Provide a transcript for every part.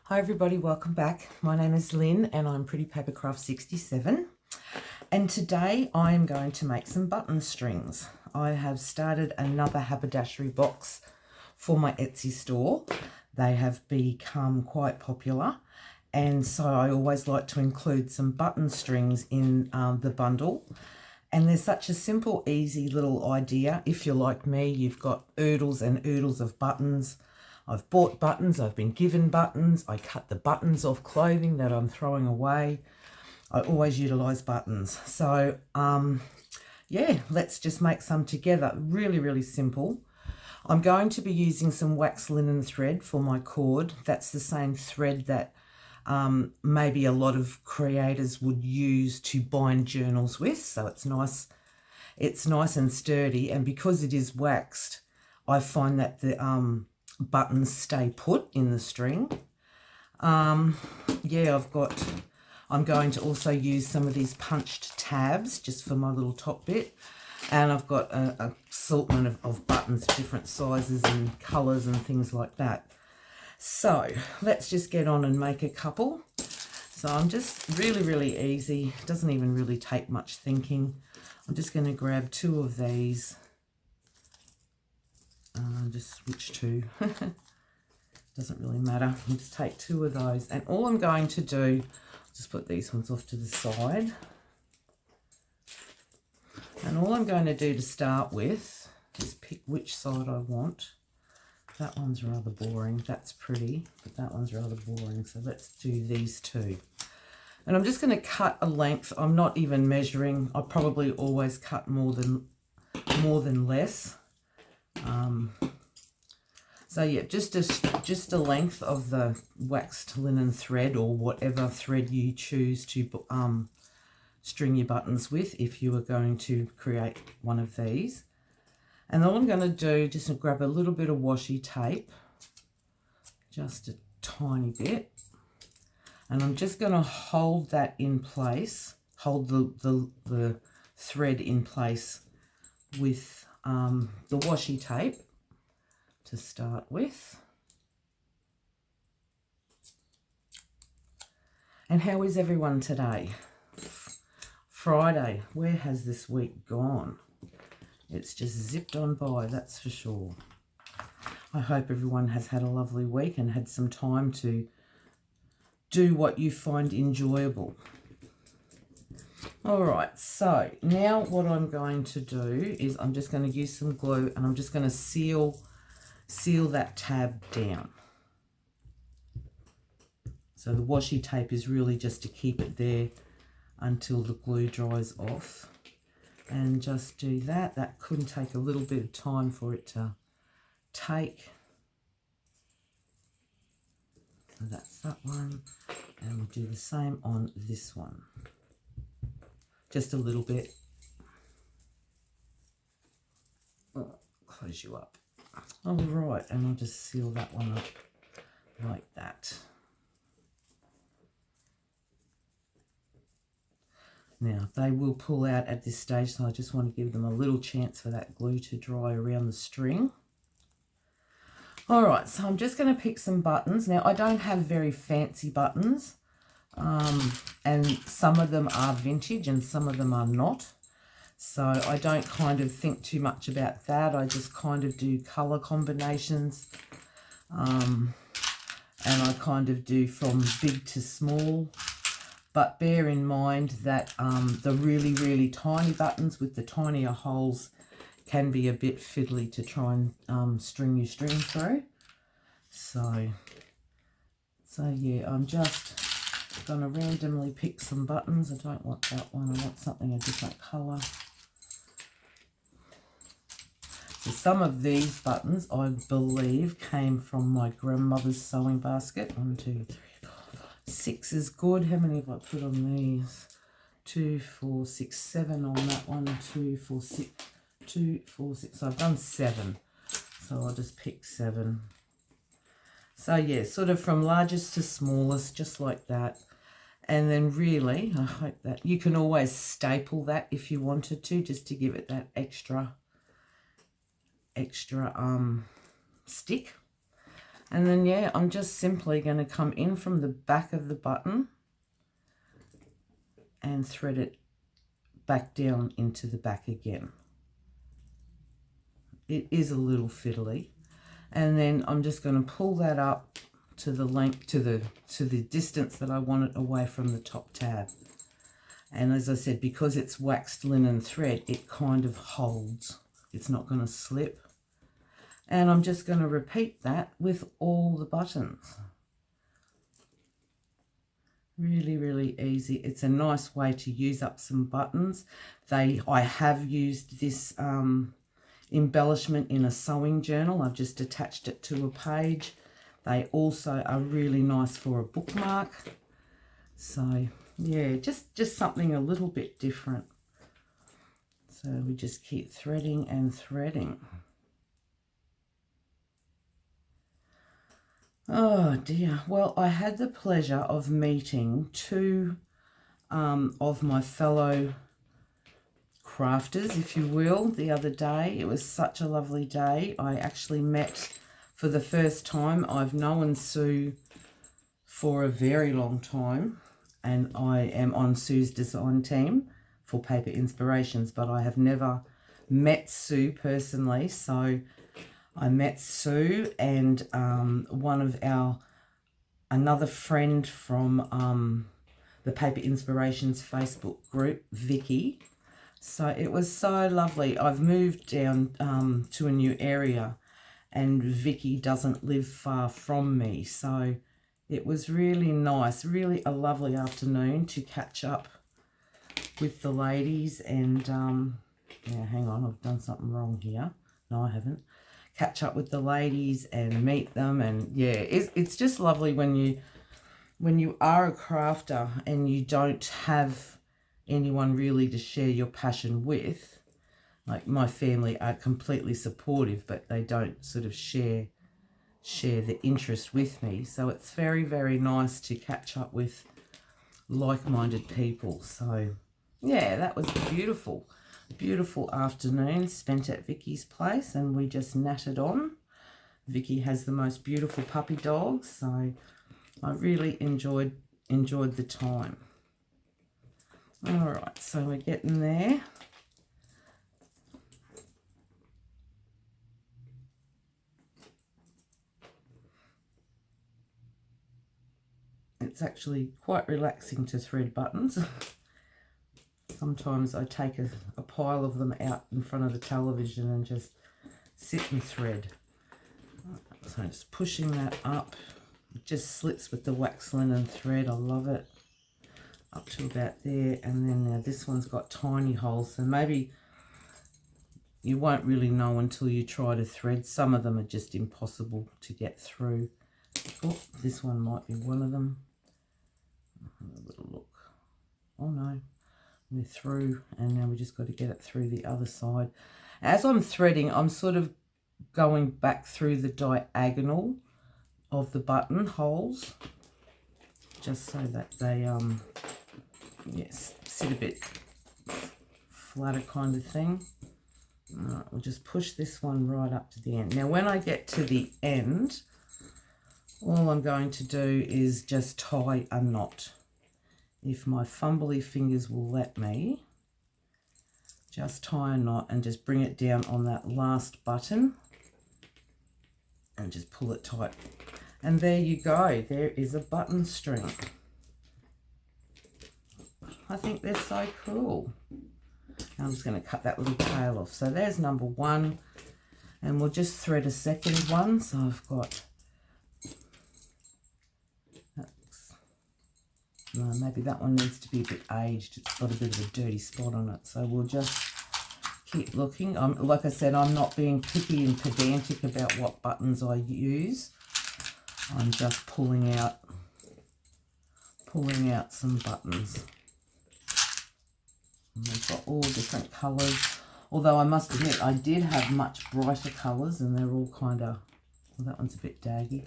Hi everybody, welcome back. My name is Lynn and I'm Pretty Papercraft 67, and today I am going to make some button strings. I have started another haberdashery box for my Etsy store. They have become quite popular, and so I always like to include some button strings in the bundle. And there's such a simple, easy little idea. If you're like me, you've got oodles and oodles of buttons. I've bought buttons, I've been given buttons, I cut the buttons off clothing that I'm throwing away. I always utilise buttons. So, yeah, let's just make some together. Really, really simple. I'm going to be using some wax linen thread for my cord. That's the same thread that maybe a lot of creators would use to bind journals with. So it's nice and sturdy, and because it is waxed, I find that the buttons stay put in the string. Yeah, I'm going to also use some of these punched tabs just for my little top bit, and I've got a assortment of buttons, different sizes and colours and things like that. So let's just get on and make a couple. So I'm just really easy, doesn't even really take much thinking. I'm just going to grab two of these. Just switch two. Doesn't really matter. I'll just take two of those, and all I'm going to do, just put these ones off to the side, and all I'm going to do to start with is pick which side I want. That one's rather boring. That's pretty, but that one's rather boring. So let's do these two. And I'm just going to cut a length. I'm not even measuring. I probably always cut more than less. So yeah, just a length of the waxed linen thread, or whatever thread you choose to string your buttons with if you are going to create one of these. And all I'm going to do, just grab a little bit of washi tape, just a tiny bit, and I'm just going to hold that in place, hold the thread in place with the washi tape to start with. And how is everyone today? Friday. Where has this week gone? It's just zipped on by, that's for sure. I hope everyone has had a lovely week and had some time to do what you find enjoyable. All right, so now what I'm going to do is I'm just going to use some glue, and I'm just going to seal that tab down. So the washi tape is really just to keep it there until the glue dries off. And just do that. That could take a little bit of time for it to take. So that's that one. And we'll do the same on this one. Just a little bit. Oh, close you up. All right, and I'll just seal that one up like that. Now, they will pull out at this stage, so I just want to give them a little chance for that glue to dry around the string. All right, so I'm just going to pick some buttons. Now, I don't have very fancy buttons, and some of them are vintage and some of them are not. So I don't kind of think too much about that. I just kind of do colour combinations, and I kind of do from big to small. But bear in mind that the really tiny buttons with the tinier holes can be a bit fiddly to try and string your string through. So yeah, I'm just going to randomly pick some buttons. I don't want that one. I want something a different colour. So some of these buttons, I believe, came from my grandmother's sewing basket. 1, 2, 3, 4, 5, 6 is good. How many have I put on these? 2, 4, 6, 7 on that one. 2, 4, 6, 2, 4, 6. So I've done 7. So I'll just pick 7. So yeah, sort of from largest to smallest, just like that. And then really, I hope that you can always staple that if you wanted to, just to give it that extra stick. And then, yeah, I'm just simply going to come in from the back of the button and thread it back down into the back again. It is a little fiddly. And then I'm just going to pull that up to the length, to the distance that I want it away from the top tab. And as I said, because it's waxed linen thread, it kind of holds. It's not going to slip. And I'm just going to repeat that with all the buttons. Really, really easy. It's a nice way to use up some buttons. I have used this embellishment in a sewing journal. I've just attached it to a page. They also are really nice for a bookmark. So yeah, just something a little bit different. So we just keep threading and threading. Oh dear. Well, I had the pleasure of meeting two of my fellow crafters, if you will, the other day. It was such a lovely day. I actually met for the first time. I've known Sue for a very long time, and I am on Sue's design team for Paper Inspirations, but I have never met Sue personally. So I met Sue and another friend from the Paper Inspirations Facebook group, Vicky. So it was so lovely. I've moved down to a new area, and Vicky doesn't live far from me. So it was really nice, really a lovely afternoon to catch up with the ladies. And yeah, hang on, I've done something wrong here. No, I haven't. Catch up with the ladies and meet them. And yeah, it's just lovely when you are a crafter and you don't have anyone really to share your passion with. Like, my family are completely supportive, but they don't sort of share the interest with me. So it's very, very nice to catch up with like-minded people. So yeah, that was beautiful. Beautiful afternoon spent at Vicky's place, and we just natted on. Vicky has the most beautiful puppy dogs, so I really enjoyed the time. All right, so we're getting there. It's actually quite relaxing to thread buttons. Sometimes I take a pile of them out in front of the television and just sit and thread. So just pushing that up. It just slits with the wax linen thread. I love it. Up to about there, and then now this one's got tiny holes, so maybe you won't really know until you try to thread. Some of them are just impossible to get through. Oh, this one might be one of them. Have a little look. Oh no, we're through, and now we just got to get it through the other side. As I'm threading, I'm sort of going back through the diagonal of the button holes, just so that they yes, sit a bit flatter kind of thing. All right, we'll just push this one right up to the end. Now when I get to the end, all I'm going to do is just tie a knot. If my fumbly fingers will let me, just tie a knot and just bring it down on that last button and just pull it tight. And there you go, there is a button string. I think they're so cool. I'm just going to cut that little tail off. So there's number one, and we'll just thread a second one. So I've got, no, maybe that one needs to be a bit aged. It's got a bit of a dirty spot on it. So we'll just keep looking. Like I said, I'm not being picky and pedantic about what buttons I use. I'm just pulling out some buttons. And they've got all different colours. Although I must admit, I did have much brighter colours, and they're all kind of, well, that one's a bit daggy.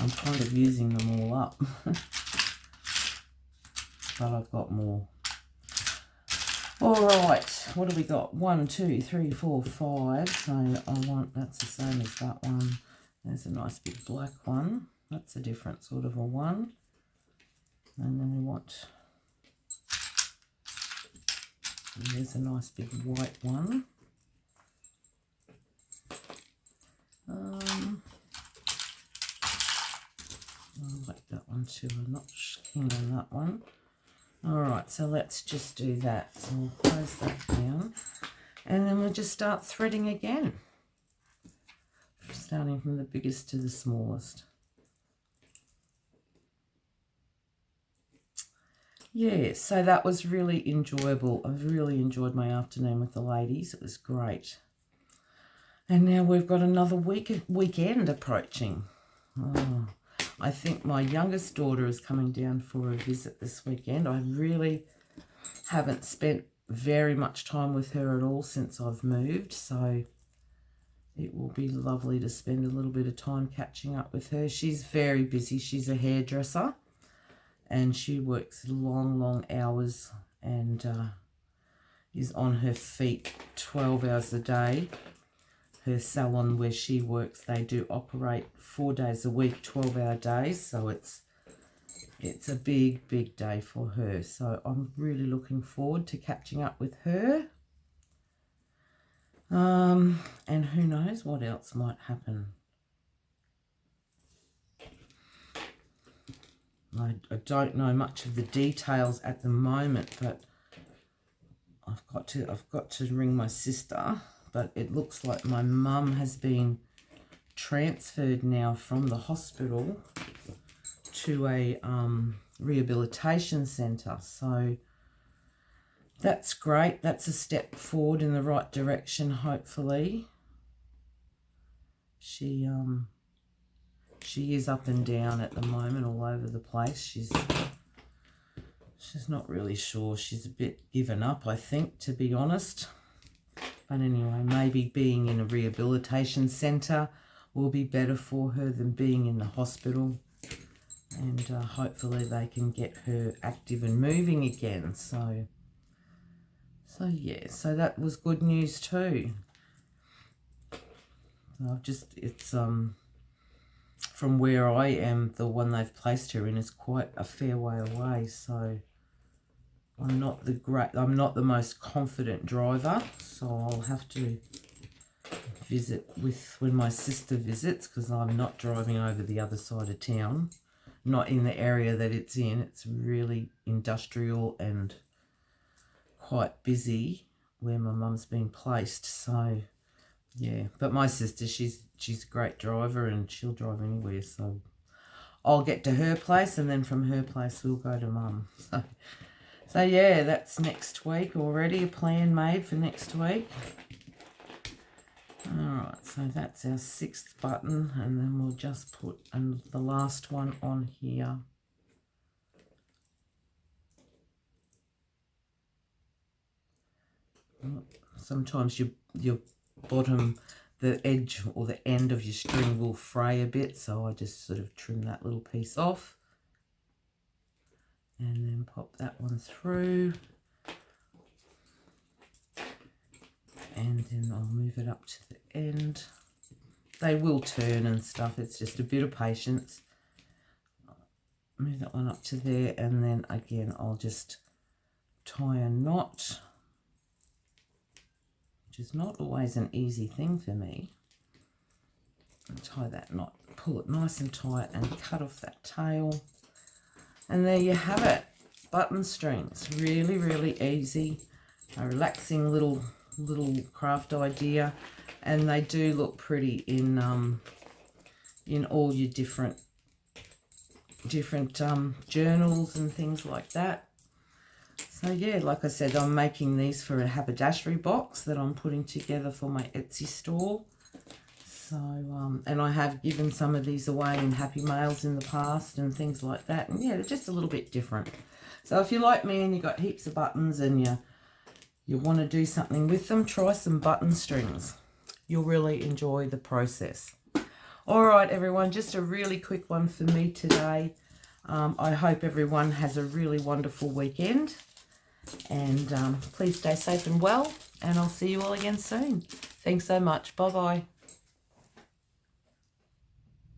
I'm kind of using them all up. But I've got more. All right, what do we got? 1, 2, 3, 4, 5. So I want, that's the same as that one. There's a nice big black one. That's a different sort of a one. And then we want, there's a nice big white one. I like that one too. I'm not keen on that one. Alright, so let's just do that. So we'll close that down. And then we'll just start threading again. Starting from the biggest to the smallest. Yeah, so that was really enjoyable. I've really enjoyed my afternoon with the ladies. It was great. And now we've got another weekend approaching. Oh, I think my youngest daughter is coming down for a visit this weekend. I really haven't spent very much time with her at all since I've moved, so it will be lovely to spend a little bit of time catching up with her. She's very busy. She's a hairdresser and she works long hours and is on her feet 12 hours a day. Her salon where she works, they do operate 4 days a week, 12-hour days, so it's a big day for her. So I'm really looking forward to catching up with her. And who knows what else might happen. I don't know much of the details at the moment, but I've got to ring my sister. But it looks like my mum has been transferred now from the hospital to a rehabilitation centre. So that's great. That's a step forward in the right direction, hopefully. She is up and down at the moment, all over the place. She's not really sure. She's a bit given up, I think, to be honest. But anyway, maybe being in a rehabilitation centre will be better for her than being in the hospital. And hopefully they can get her active and moving again. So yeah, so that was good news too. It's from where I am, the one they've placed her in is quite a fair way away. So I'm not the most confident driver, so I'll have to visit when my sister visits, because I'm not driving over the other side of town, not in the area that it's in. It's really industrial and quite busy where my mum's been placed. So yeah, but my sister, she's a great driver and she'll drive anywhere. So I'll get to her place, and then from her place we'll go to mum. So yeah, that's next week already, a plan made for next week. Alright, so that's our 6th button, and then we'll just put the last one on here. Sometimes your bottom, the edge or the end of your string will fray a bit, so I just sort of trim that little piece off. And then pop that one through. And then I'll move it up to the end. They will turn and stuff. It's just a bit of patience. Move that one up to there. And then again, I'll just tie a knot, which is not always an easy thing for me. And tie that knot, pull it nice and tight and cut off that tail. And there you have it, button strings. Really easy, a relaxing little craft idea, and they do look pretty in all your different journals and things like that. So yeah, like I said, I'm making these for a haberdashery box that I'm putting together for my Etsy store. So, and I have given some of these away in Happy Mails in the past and things like that. And yeah, they're just a little bit different. So if you're like me and you've got heaps of buttons and you want to do something with them, try some button strings. You'll really enjoy the process. All right, everyone, just a really quick one for me today. I hope everyone has a really wonderful weekend. And please stay safe and well. And I'll see you all again soon. Thanks so much. Bye-bye.